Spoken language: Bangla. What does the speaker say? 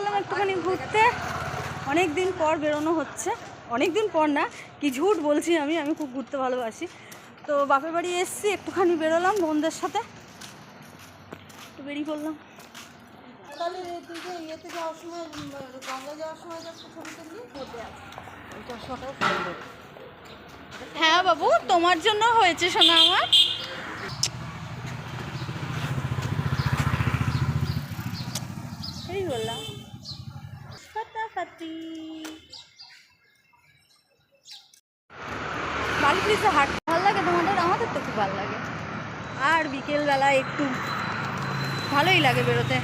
বেরোলাম একটুখানি ঘুরতে। অনেক দিন পর বেরোনো হচ্ছে, অনেক দিন পর না, কি ঝুট বলছি আমি খুব ঘুরতে ভালোবাসি। তো বাপের বাড়ি এসছি, একটুখানি বেরোলাম বোনদের সাথে, একটু বেরিয়ে পড়লাম। তাহলে তুই যে ইয়েতে যাওয়ার সময়, গঙ্গা যাওয়ার সময় ছবি তুললি ফোটে আছে, ওই চশমাটাও সুন্দর। হ্যাঁ বাবু, তোমার জন্য হয়েছে শোনা আমার। এই বললাম ফাটাফাটি। বালি প্লিজে হাঁটতে ভালো লাগে তোমাদের? আমাদের তো খুব ভালো লাগে। আর বিকেলবেলা একটু ভালোই লাগে বেরোতে।